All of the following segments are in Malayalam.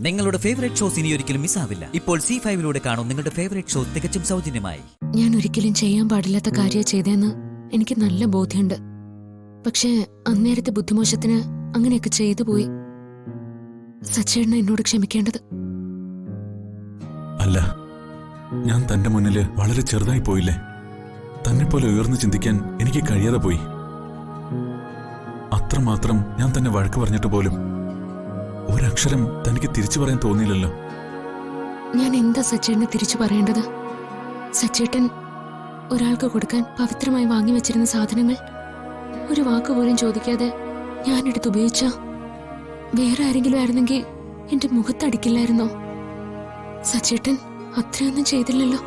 നിങ്ങളുടെ ഫേവറേറ്റ് ഷോസ് ഇനി ഒരിക്കലും മിസ്സാവില്ല. ഇപ്പോൾ C5 കാണും നിങ്ങളുടെ ഫേവറേറ്റ് ഷോ തികച്ചും സൗജന്യമായി. ഞാൻ ഒരിക്കലും ചെയ്യാൻ പാടില്ലാത്ത കാര്യം ചെയ്തേന്ന് എനിക്ക് നല്ല ബോധ്യമുണ്ട്. പക്ഷേ അന്നേരത്തെ ബുദ്ധിമോശത്തിന് അങ്ങനെയൊക്കെ ചെയ്തു പോയി. സച്ചേട്ടന് എന്നോട് ക്ഷമിക്കേണ്ടത്. അല്ല, ഞാൻ തന്റെ മുന്നിൽ വളരെ ചെറുതായി പോയില്ലേ? തന്നെ പോലെ ഉയർന്നു ചിന്തിക്കാൻ എനിക്ക് കഴിയാതെ പോയി. അത്രമാത്രം ഞാൻ തന്നെ വഴക്ക് പറഞ്ഞിട്ട് പോലും ഒരക്ഷരം തനിക്ക് തിരിച്ചു പറയാൻ തോന്നിയില്ലല്ലോ. ഞാൻ എന്താ സച്ചേട്ടനെ തിരിച്ചു പറയേണ്ടത്? സച്ചേട്ടൻ ഒരാൾക്ക് കൊടുക്കാൻ പവിത്രമായി വാങ്ങി വെച്ചിരുന്ന സാധനങ്ങൾ ഒരു വാക്ക് പോലും ചോദിക്കാതെ ഞാനെടുത്ത് ഉപയോഗിച്ച വേറെ ആരെങ്കിലും ആയിരുന്നെങ്കിൽ എന്റെ മുഖത്തടിക്കില്ലായിരുന്നോ? സച്ചേട്ടൻ അത്രയൊന്നും ചെയ്തില്ലല്ലോ.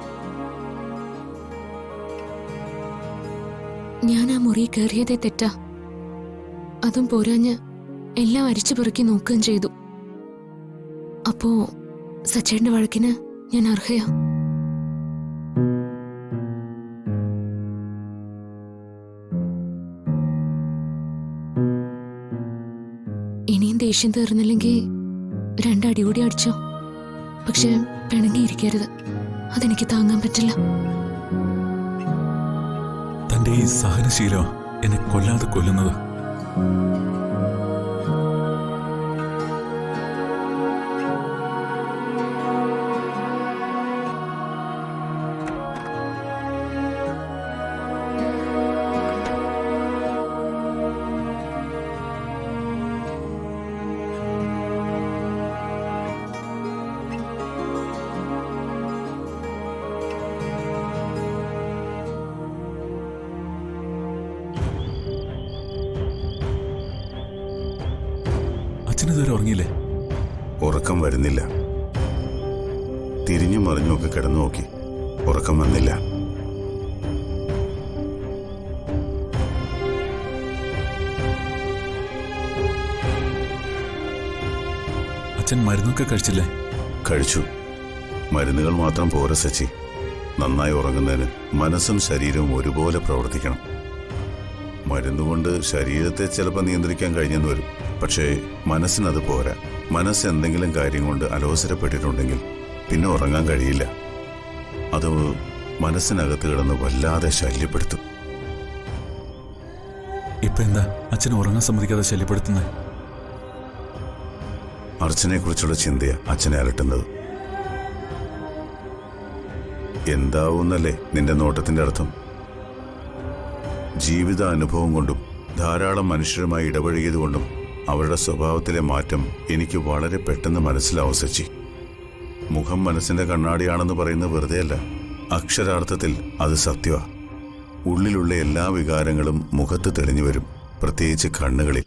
ഞാൻ ആ മുറി കയറിയതേ തെറ്റാ. അതും പോരാഞ്ഞ് എല്ലാം അരിച്ചു പെറുക്കി നോക്കുകയും ചെയ്തു. അപ്പോ സച്ചേട്ടന്റെ വഴക്കിന് ഞാൻ അർഹയാ. ഇനിയും ദേഷ്യം തീർന്നില്ലെങ്കിൽ രണ്ടടി കൂടി അടിച്ചോ. പക്ഷെ പിണങ്ങിയിരിക്കരുത്, അതെനിക്ക് താങ്ങാൻ പറ്റില്ല. തന്റെ ഈ സഹനശീലം എന്നെ കൊല്ലാതെ കൊല്ലുന്നത്. അച്ഛനിതുവരെ ഉറങ്ങിയില്ലേ? ഉറക്കം വരുന്നില്ല. തിരിഞ്ഞു മറിഞ്ഞുമൊക്കെ കിടന്നു നോക്കി, ഉറക്കം വന്നില്ല. അച്ഛൻ മരുന്നൊക്കെ കഴിച്ചില്ലേ? കഴിച്ചു. മരുന്നുകൾ മാത്രം പോരാ സച്ചി. നന്നായി ഉറങ്ങുന്നതിന് മനസ്സും ശരീരവും ഒരുപോലെ പ്രവർത്തിക്കണം. മരുന്നുകൊണ്ട് ശരീരത്തെ ചിലപ്പോൾ നിയന്ത്രിക്കാൻ കഴിഞ്ഞെന്ന് വരും, പക്ഷേ മനസ്സിനത് പോരാ. മനസ്സ് എന്തെങ്കിലും കാര്യം കൊണ്ട് അലോസരപ്പെട്ടിട്ടുണ്ടെങ്കിൽ പിന്നെ ഉറങ്ങാൻ കഴിയില്ല. അത് മനസ്സിനകത്ത് കിടന്ന് വല്ലാതെ ശല്യപ്പെടുത്തും. ഇപ്പൊ എന്താ അച്ഛൻ ഉറങ്ങാൻ സമ്മതിക്കാതെ ശല്യപ്പെടുത്തുന്നത്? അർച്ചനെക്കുറിച്ചുള്ള ചിന്തയാ അച്ഛനെ അലട്ടുന്നത്. എന്താവുന്നല്ലേ നിന്റെ നോട്ടത്തിന്റെ അർത്ഥം? ജീവിത അനുഭവം കൊണ്ടും ധാരാളം മനുഷ്യരുമായി ഇടപഴകിയതുകൊണ്ടും അവരുടെ സ്വഭാവത്തിലെ മാറ്റം എനിക്ക് വളരെ പെട്ടെന്ന് മനസ്സിലാവും സച്ചി. മുഖം മനസ്സിന്റെ കണ്ണാടിയാണെന്ന് പറയുന്നത് വെറുതെയല്ല, അക്ഷരാർത്ഥത്തിൽ അത് സത്യമാ. ഉള്ളിലുള്ള എല്ലാ വികാരങ്ങളും മുഖത്ത് തെളിഞ്ഞു വരും, പ്രത്യേകിച്ച് കണ്ണുകളിൽ.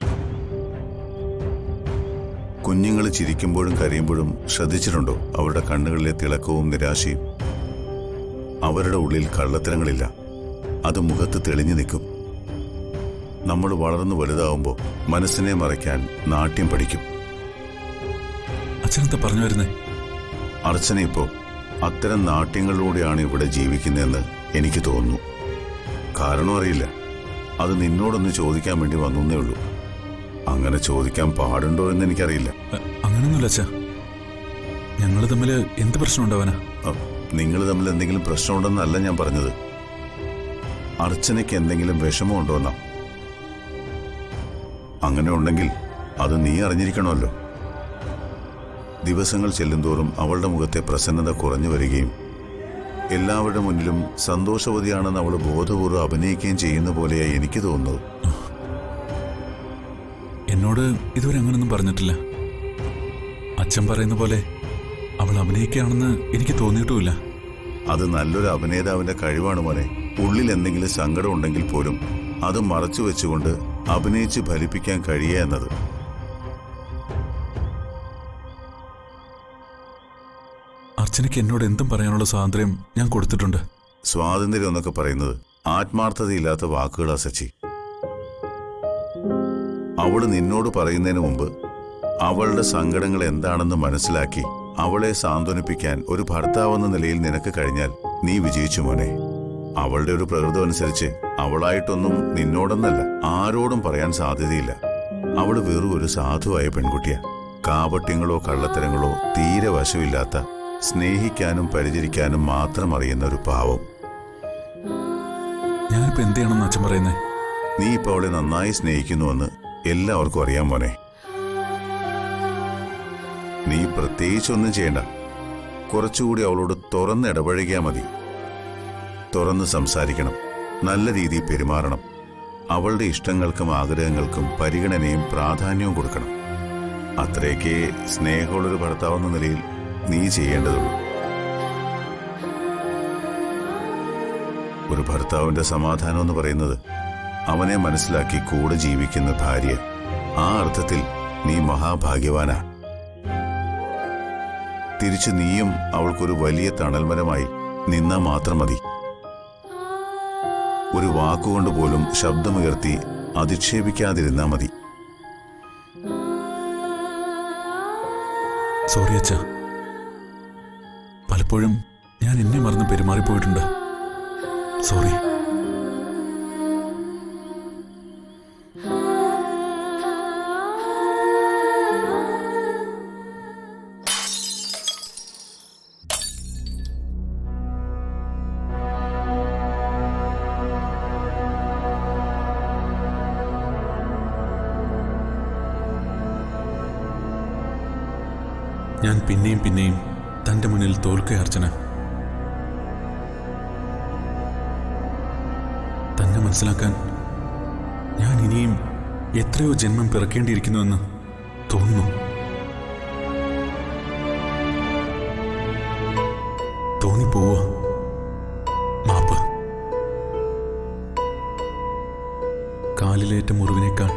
കുഞ്ഞുങ്ങൾ ചിരിക്കുമ്പോഴും കരയുമ്പോഴും ശ്രദ്ധിച്ചിട്ടുണ്ടോ അവരുടെ കണ്ണുകളിലെ തിളക്കവും നിരാശയും? അവരുടെ ഉള്ളിൽ കള്ളത്തരങ്ങളില്ല, അത് മുഖത്ത് തെളിഞ്ഞു നിൽക്കും. നമ്മൾ വളർന്നു വലുതാവുമ്പോൾ മനസ്സിനെ മറയ്ക്കാൻ നാട്യം പഠിക്കും. അച്ഛനെന്താ പറഞ്ഞു വരുന്നേ? അർച്ചന ഇപ്പോ അത്തരം നാട്യങ്ങളിലൂടെയാണ് ഇവിടെ ജീവിക്കുന്നതെന്ന് എനിക്ക് തോന്നുന്നു. കാരണം അറിയില്ല, അത് നിന്നോടൊന്ന് ചോദിക്കാൻ വേണ്ടി വന്നേ ഉള്ളൂ. അങ്ങനെ ചോദിക്കാൻ പാടുണ്ടോ എന്ന് എനിക്കറിയില്ല. അങ്ങനൊന്നുമില്ല അച്ഛാ, ഞങ്ങൾ തമ്മിൽ എന്ത് പ്രശ്നം ഉണ്ടാവാനാ? നിങ്ങൾ തമ്മിൽ എന്തെങ്കിലും പ്രശ്നമുണ്ടെന്നല്ല ഞാൻ പറഞ്ഞത്. അർച്ചനയ്ക്ക് എന്തെങ്കിലും വിഷമമുണ്ടോന്നാ. അങ്ങനെ ഉണ്ടെങ്കിൽ അത് നീ അറിഞ്ഞിരിക്കണമല്ലോ. ദിവസങ്ങൾ ചെല്ലുന്തോറും അവളുടെ മുഖത്തെ പ്രസന്നത കുറഞ്ഞു വരികയും എല്ലാവരുടെ മുന്നിലും സന്തോഷവതിയാണെന്ന് അവൾ ബോധപൂർവ്വം അഭിനയിക്കുകയും ചെയ്യുന്ന പോലെയായി എനിക്ക് തോന്നുന്നത്. എന്നോട് ഇതുവരെ അങ്ങനൊന്നും പറഞ്ഞിട്ടില്ല. അച്ഛൻ പറയുന്ന പോലെ അവൾ അഭിനയിക്കുകയാണെന്ന് എനിക്ക് തോന്നിയിട്ടുമില്ല. അത് നല്ലൊരു അഭിനേതാവിന്റെ കഴിവാണ് മോനെ. ഉള്ളിൽ എന്തെങ്കിലും സങ്കടം ഉണ്ടെങ്കിൽ പോലും അത് മറച്ചു വെച്ചുകൊണ്ട് അഭിനയിച്ച് ഫലിപ്പിക്കാൻ കഴിയുക എന്നത്. അർച്ചനയ്ക്ക് എന്നോട് എന്തും പറയാനുള്ള സ്വാതന്ത്ര്യം ഞാൻ കൊടുത്തിട്ടുണ്ട്. സ്വാതന്ത്ര്യം എന്നൊക്കെ പറയുന്നത് ആത്മാർത്ഥതയില്ലാത്ത വാക്കുകളാ സച്ചി. അവള് നിന്നോട് പറയുന്നതിന് മുമ്പ് അവളുടെ സങ്കടങ്ങൾ എന്താണെന്ന് മനസ്സിലാക്കി അവളെ സാന്ത്വനിപ്പിക്കാൻ ഒരു ഭർത്താവെന്ന നിലയിൽ നിനക്ക് കഴിഞ്ഞാൽ നീ വിജയിച്ചു മോനെ. അവളുടെ ഒരു പ്രകൃതം അനുസരിച്ച് അവളായിട്ടൊന്നും നിന്നോടൊന്നല്ല ആരോടും പറയാൻ സാധ്യതയില്ല. അവള് വെറും ഒരു സാധുവായ പെൺകുട്ടിയാ. കാപട്യങ്ങളോ കള്ളത്തരങ്ങളോ തീരെ വശമില്ലാത്ത, സ്നേഹിക്കാനും പരിചരിക്കാനും മാത്രം അറിയുന്ന ഒരു പാവം. ഞാനിപ്പോ എന്ത് ചെയ്യണമെന്ന് അച്ഛൻ പറയുന്നേ? നീ ഇപ്പോൾ അവളെ നന്നായി സ്നേഹിക്കുന്നുവെന്ന് എല്ലാവർക്കും അറിയാൻ മോനെ. നീ പ്രത്യേകിച്ചൊന്നും ചെയ്യണ്ട. കുറച്ചുകൂടി അവളോട് തുറന്ന് ഇടപഴകിയാൽ മതി. തുറന്ന് സംസാരിക്കണം, നല്ല രീതിയിൽ പെരുമാറണം. അവളുടെ ഇഷ്ടങ്ങൾക്കും ആഗ്രഹങ്ങൾക്കും പരിഗണനയും പ്രാധാന്യവും കൊടുക്കണം. അത്രയൊക്കെ സ്നേഹമുള്ളൊരു ഭർത്താവെന്ന നിലയിൽ നീ ചെയ്യേണ്ടതുള്ളൂ. ഒരു ഭർത്താവിന്റെ സമാധാനം എന്ന് പറയുന്നത് അവനെ മനസ്സിലാക്കി കൂടെ ജീവിക്കുന്ന ഭാര്യ. ആ അർത്ഥത്തിൽ നീ മഹാഭാഗ്യവാനാ. തിരിച്ചു നീയും അവൾക്കൊരു വലിയ തണൽമരമായി നിന്നാ മാത്രം മതി. ഒരു വാക്കുകൊണ്ട് പോലും ശബ്ദമുയർത്തി അധിക്ഷേപിക്കാതിരുന്നാ മതി. സോറി അച്ഛ, പലപ്പോഴും ഞാൻ എന്നെ മറന്ന് പെരുമാറിപ്പോയിട്ടുണ്ട്. സോറി. ഞാൻ പിന്നെയും പിന്നെയും തന്റെ മുന്നിൽ തോൽക്കുക അർച്ചന. തന്നെ മനസ്സിലാക്കാൻ ഞാൻ ഇനിയും എത്രയോ ജന്മം പിറക്കേണ്ടിയിരിക്കുന്നുവെന്ന് തോന്നുന്നു. തോന്നിപ്പോവോ? മാപ്പ്. കാലിലേറ്റ മുറിവിനേക്കാൾ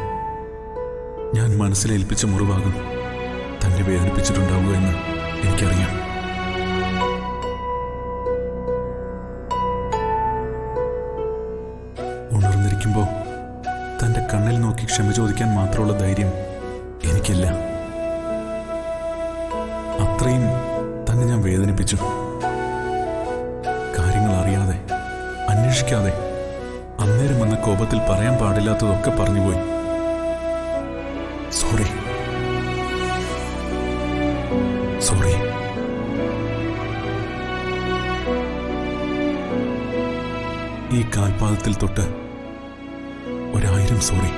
ഞാൻ മനസ്സിലേൽപ്പിച്ച മുറിവാകും തന്നെ വേദനിപ്പിച്ചിട്ടുണ്ടാവുക എന്ന് എനിക്കറിയാം. ഉണർന്നിരിക്കുമ്പോ തന്റെ കണ്ണിൽ നോക്കി ക്ഷമ ചോദിക്കാൻ മാത്രമുള്ള ധൈര്യം എനിക്കില്ല. അത്രയും തന്നെ ഞാൻ വേദനിപ്പിച്ചു. കാര്യങ്ങൾ അറിയാതെ, അന്വേഷിക്കാതെ, അന്നേരം വന്ന കോപത്തിൽ പറയാൻ പാടില്ലാത്തതൊക്കെ പറഞ്ഞുപോയി. സോറി. സോറി. ഈ കാൽപാദത്തിൽ തൊട്ട് 1000 സോറി.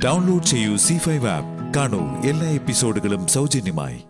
ഡൗൺലോഡ് ചെയ്യൂ C5 ആപ്പ്. കാണൂ എല്ലാ എപ്പിസോഡുകളും സൗജന്യമായി.